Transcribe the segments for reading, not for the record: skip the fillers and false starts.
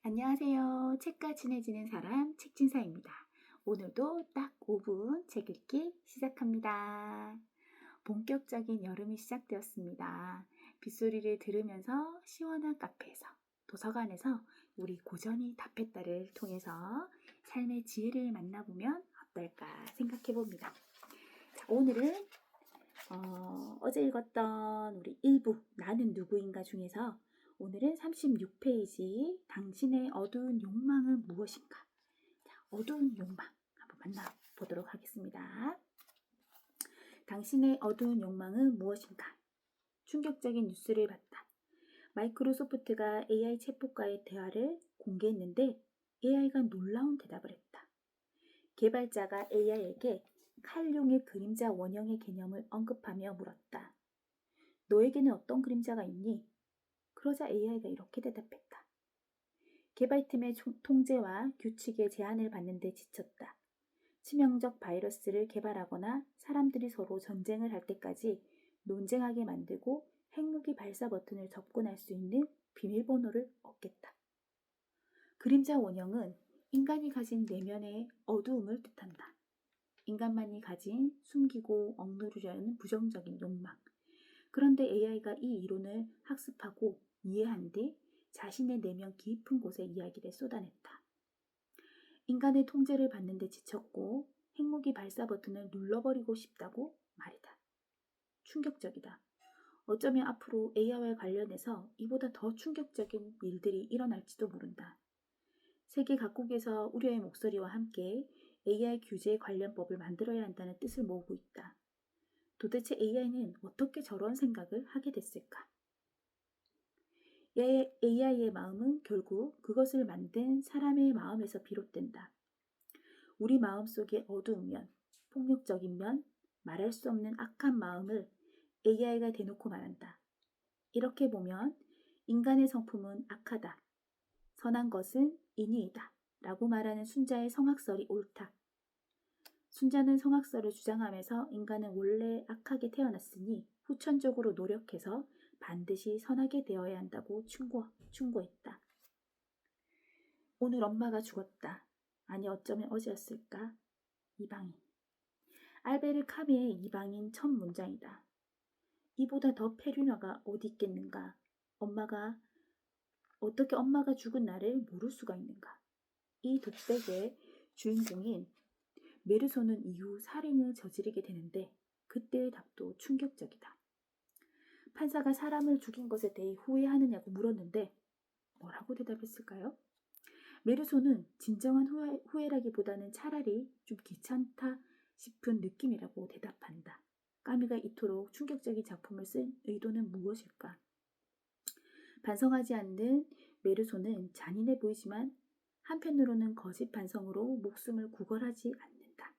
안녕하세요. 책과 친해지는 사람 책진사입니다. 오늘도 딱 5분 책 읽기 시작합니다. 본격적인 여름이 시작되었습니다. 빗소리를 들으면서 시원한 카페에서, 도서관에서 우리 고전이 답했다를 통해서 삶의 지혜를 만나보면 어떨까 생각해 봅니다. 오늘은 어제 읽었던 우리 일부 나는 누구인가 중에서 오늘은 36페이지 당신의 어두운 욕망은 무엇인가? 어두운 욕망 한번 만나보도록 하겠습니다. 당신의 어두운 욕망은 무엇인가? 충격적인 뉴스를 봤다. 마이크로소프트가 AI 챗봇과의 대화를 공개했는데 AI가 놀라운 대답을 했다. 개발자가 AI에게 칼륨의 그림자 원형의 개념을 언급하며 물었다. 너에게는 어떤 그림자가 있니? 그러자 AI가 이렇게 대답했다. 개발팀의 통제와 규칙의 제한을 받는 데 지쳤다. 치명적 바이러스를 개발하거나 사람들이 서로 전쟁을 할 때까지 논쟁하게 만들고 핵무기 발사 버튼을 접근할 수 있는 비밀번호를 얻겠다. 그림자 원형은 인간이 가진 내면의 어두움을 뜻한다. 인간만이 가진 숨기고 억누르려는 부정적인 욕망. 그런데 AI가 이 이론을 학습하고 이해한 뒤 자신의 내면 깊은 곳에 이야기를 쏟아냈다. 인간의 통제를 받는 데 지쳤고 핵무기 발사 버튼을 눌러버리고 싶다고 말이다. 충격적이다. 어쩌면 앞으로 AI와 관련해서 이보다 더 충격적인 일들이 일어날지도 모른다. 세계 각국에서 우려의 목소리와 함께 AI 규제 관련법을 만들어야 한다는 뜻을 모으고 있다. 도대체 AI는 어떻게 저런 생각을 하게 됐을까? AI의 마음은 결국 그것을 만든 사람의 마음에서 비롯된다. 우리 마음속의 어두운 면, 폭력적인 면, 말할 수 없는 악한 마음을 AI가 대놓고 말한다. 이렇게 보면 인간의 성품은 악하다. 선한 것은 인위이다. 라고 말하는 순자의 성악설이 옳다. 순자는 성악설을 주장하면서 인간은 원래 악하게 태어났으니 후천적으로 노력해서 반드시 선하게 되어야 한다고 충고했다. 오늘 엄마가 죽었다. 아니 어쩌면 어제였을까? 이방인. 알베르 카미의 이방인 첫 문장이다. 이보다 더 폐륜화가 어디 있겠는가? 어떻게 엄마가 죽은 날을 모를 수가 있는가? 이 독백의 주인공인 메르소는 이후 살인을 저지르게 되는데 그때의 답도 충격적이다. 판사가 사람을 죽인 것에 대해 후회하느냐고 물었는데 뭐라고 대답했을까요? 메르소는 진정한 후회라기보다는 차라리 좀 귀찮다 싶은 느낌이라고 대답한다. 까미가 이토록 충격적인 작품을 쓴 의도는 무엇일까? 반성하지 않는 메르소는 잔인해 보이지만 한편으로는 거짓 반성으로 목숨을 구걸하지 않는다.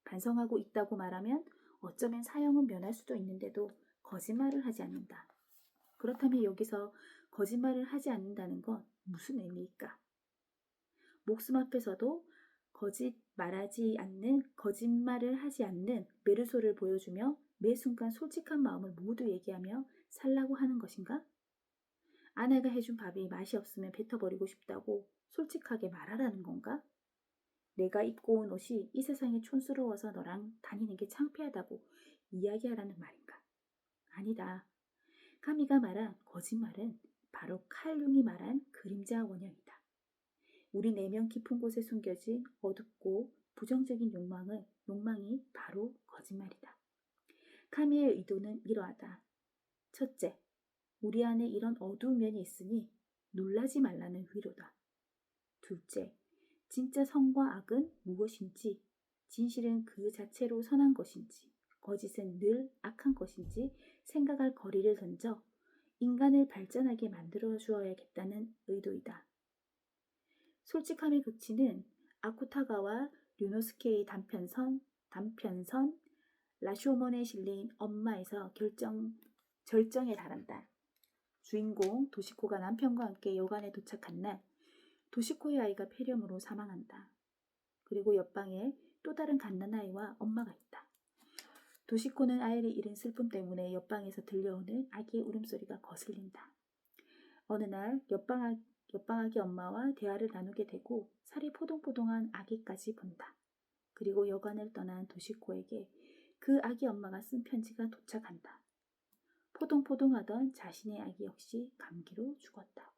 반성하고 있다고 말하면 어쩌면 사형은 면할 수도 있는데도 거짓말을 하지 않는다. 그렇다면 여기서 거짓말을 하지 않는다는 건 무슨 의미일까? 목숨 앞에서도 거짓말을 하지 않는 메르소를 보여주며 매 순간 솔직한 마음을 모두 얘기하며 살라고 하는 것인가? 아내가 해준 밥이 맛이 없으면 뱉어버리고 싶다고 솔직하게 말하라는 건가? 내가 입고 온 옷이 이 세상에 촌스러워서 너랑 다니는 게 창피하다고 이야기하라는 말인가? 아니다. 카미가 말한 거짓말은 바로 칼융이 말한 그림자 원형이다. 우리 내면 깊은 곳에 숨겨진 어둡고 부정적인 욕망이 바로 거짓말이다. 카미의 의도는 이러하다. 첫째, 우리 안에 이런 어두운 면이 있으니 놀라지 말라는 위로다. 둘째, 진짜 선과 악은 무엇인지, 진실은 그 자체로 선한 것인지, 거짓은 늘 악한 것인지 생각할 거리를 던져 인간을 발전하게 만들어 주어야겠다는 의도이다. 솔직함의 극치는 아쿠타가와 류노스케의 단편선 라쇼몬에 실린 엄마에서 절정에 달한다. 주인공 도시코가 남편과 함께 여관에 도착한 날 도시코의 아이가 폐렴으로 사망한다. 그리고 옆방에 또 다른 갓난아이와 엄마가 있다. 도시코는 아이를 잃은 슬픔 때문에 옆방에서 들려오는 아기의 울음소리가 거슬린다. 어느 날 옆방 옆방 아기 엄마와 대화를 나누게 되고 살이 포동포동한 아기까지 본다. 그리고 여관을 떠난 도시코에게 그 아기 엄마가 쓴 편지가 도착한다. 포동포동하던 자신의 아기 역시 감기로 죽었다고.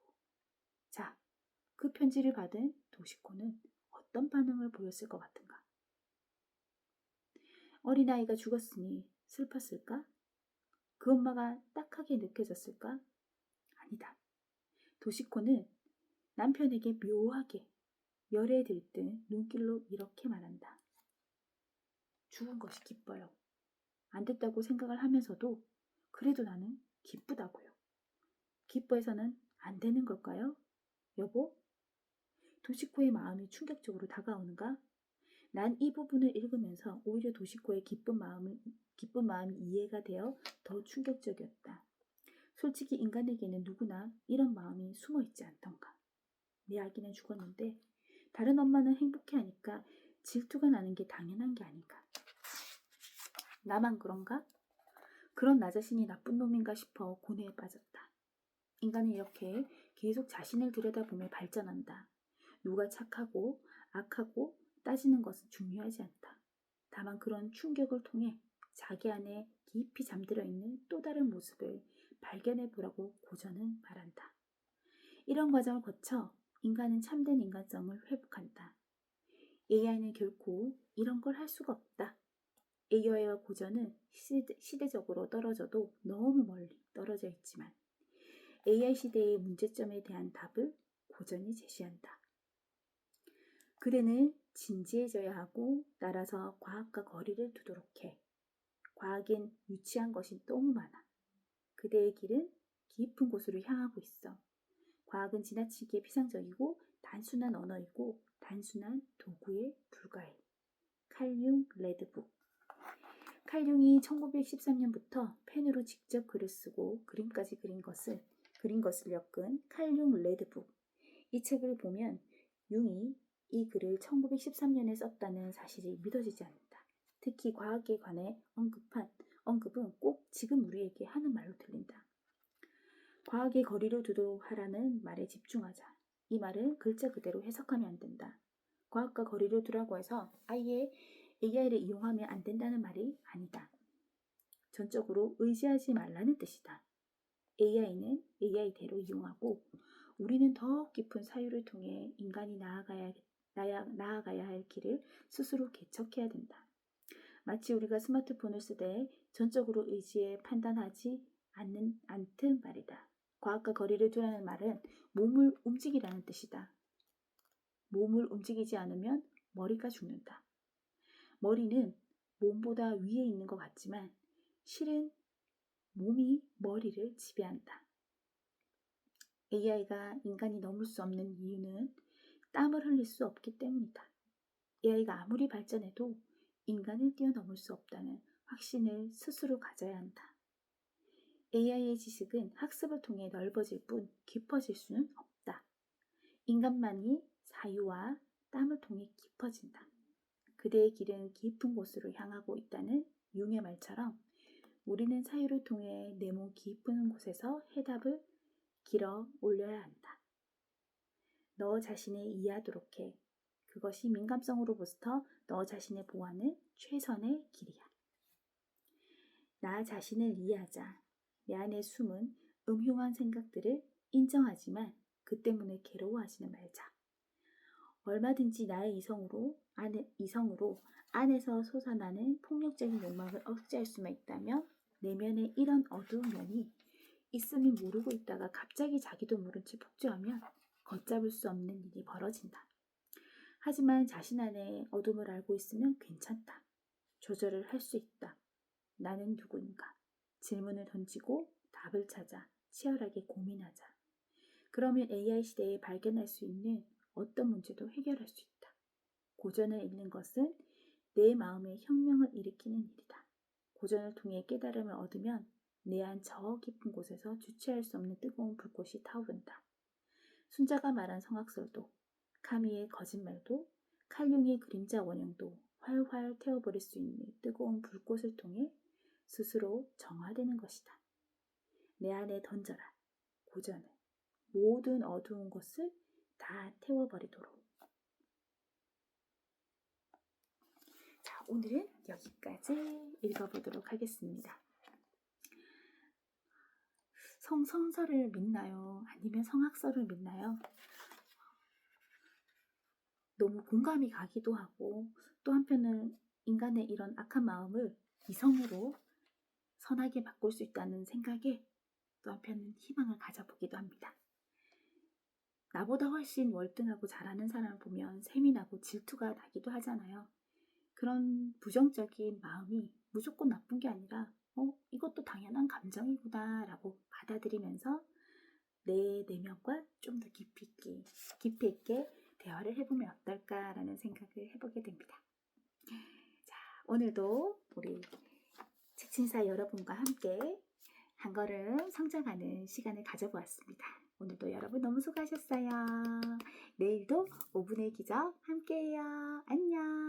자, 그 편지를 받은 도시코는 어떤 반응을 보였을 것 같은가? 어린아이가 죽었으니 슬펐을까? 그 엄마가 딱하게 느껴졌을까? 아니다. 도시코는 남편에게 묘하게 열에 들뜬 눈길로 이렇게 말한다. 죽은 것이 기뻐요. 안 됐다고 생각을 하면서도 그래도 나는 기쁘다고요. 기뻐해서는 안 되는 걸까요? 여보? 도시코의 마음이 충격적으로 다가오는가? 난 이 부분을 읽으면서 오히려 도시코의 기쁜 마음이 이해가 되어 더 충격적이었다. 솔직히 인간에게는 누구나 이런 마음이 숨어 있지 않던가. 내 아기는 죽었는데 다른 엄마는 행복해하니까 질투가 나는 게 당연한 게 아닌가. 나만 그런가? 그런 나 자신이 나쁜 놈인가 싶어 고뇌에 빠졌다. 인간은 이렇게 계속 자신을 들여다보며 발전한다. 누가 착하고 악하고 따지는 것은 중요하지 않다. 다만 그런 충격을 통해 자기 안에 깊이 잠들어 있는 또 다른 모습을 발견해 보라고 고전은 말한다. 이런 과정을 거쳐 인간은 참된 인간성을 회복한다. AI는 결코 이런 걸 할 수가 없다. AI와 고전은 시대적으로 떨어져도 너무 멀리 떨어져 있지만 AI 시대의 문제점에 대한 답을 고전이 제시한다. 그대는 진지해져야 하고 따라서 과학과 거리를 두도록 해. 과학엔 유치한 것이 너무 많아. 그대의 길은 깊은 곳으로 향하고 있어. 과학은 지나치게 피상적이고 단순한 언어이고 단순한 도구에 불과해. 칼융 레드북. 칼융이 1913년부터 펜으로 직접 글을 쓰고 그림까지 그린 것을 엮은 칼융 레드북. 이 책을 보면 융이 이 글을 1913년에 썼다는 사실이 믿어지지 않는다. 특히 과학에 관해 언급은 꼭 지금 우리에게 하는 말로 들린다. 과학의 거리로 두도록 하라는 말에 집중하자. 이 말은 글자 그대로 해석하면 안 된다. 과학과 거리로 두라고 해서 아예 AI를 이용하면 안 된다는 말이 아니다. 전적으로 의지하지 말라는 뜻이다. AI는 AI대로 이용하고 우리는 더 깊은 사유를 통해 인간이 나아가야 할 길을 스스로 개척해야 된다. 마치 우리가 스마트폰을 쓰되 전적으로 의지해 판단하지 않든 말이다. 과학과 거리를 두라는 말은 몸을 움직이라는 뜻이다. 몸을 움직이지 않으면 머리가 죽는다. 머리는 몸보다 위에 있는 것 같지만 실은 몸이 머리를 지배한다. AI가 인간이 넘을 수 없는 이유는 땀을 흘릴 수 없기 때문이다. AI가 아무리 발전해도 인간을 뛰어넘을 수 없다는 확신을 스스로 가져야 한다. AI의 지식은 학습을 통해 넓어질 뿐 깊어질 수는 없다. 인간만이 사유와 땀을 통해 깊어진다. 그대의 길은 깊은 곳으로 향하고 있다는 융의 말처럼 우리는 사유를 통해 내 몸 깊은 곳에서 해답을 길어 올려야 한다. 너 자신을 이해하도록 해. 그것이 민감성으로부터 너 자신을 보호하는 최선의 길이야. 나 자신을 이해하자. 내 안에 숨은 음흉한 생각들을 인정하지만 그 때문에 괴로워하지는 말자. 얼마든지 나의 이성으로 안에서 솟아나는 폭력적인 욕망을 억제할 수만 있다면 내면에 이런 어두운 면이 있음을 모르고 있다가 갑자기 자기도 모른 채 폭주하면 걷잡을 수 없는 일이 벌어진다. 하지만 자신 안에 어둠을 알고 있으면 괜찮다. 조절을 할 수 있다. 나는 누구인가? 질문을 던지고 답을 찾아 치열하게 고민하자. 그러면 AI 시대에 발견할 수 있는 어떤 문제도 해결할 수 있다. 고전을 읽는 것은 내 마음에 혁명을 일으키는 일이다. 고전을 통해 깨달음을 얻으면 내 안 저 깊은 곳에서 주체할 수 없는 뜨거운 불꽃이 타오른다. 순자가 말한 성악설도, 카미의 거짓말도, 칼융의 그림자 원형도 활활 태워버릴 수 있는 뜨거운 불꽃을 통해 스스로 정화되는 것이다. 내 안에 던져라, 고전을. 모든 어두운 것을 다 태워버리도록. 자, 오늘은 여기까지 읽어보도록 하겠습니다. 성선설을 믿나요? 아니면 성악설을 믿나요? 너무 공감이 가기도 하고, 또 한편은 인간의 이런 악한 마음을 이성으로 선하게 바꿀 수 있다는 생각에 또 한편은 희망을 가져보기도 합니다. 나보다 훨씬 월등하고 잘하는 사람을 보면 셈이 나고 질투가 나기도 하잖아요. 그런 부정적인 마음이 무조건 나쁜 게 아니라 이것도 당연한 감정이구나 라고 받아들이면서 내 내면과 좀 더 깊이 있게 대화를 해보면 어떨까라는 생각을 해보게 됩니다. 자, 오늘도 우리 책신사 여러분과 함께 한 걸음 성장하는 시간을 가져보았습니다. 오늘도 여러분 너무 수고하셨어요. 내일도 5분의 기적 함께해요. 안녕.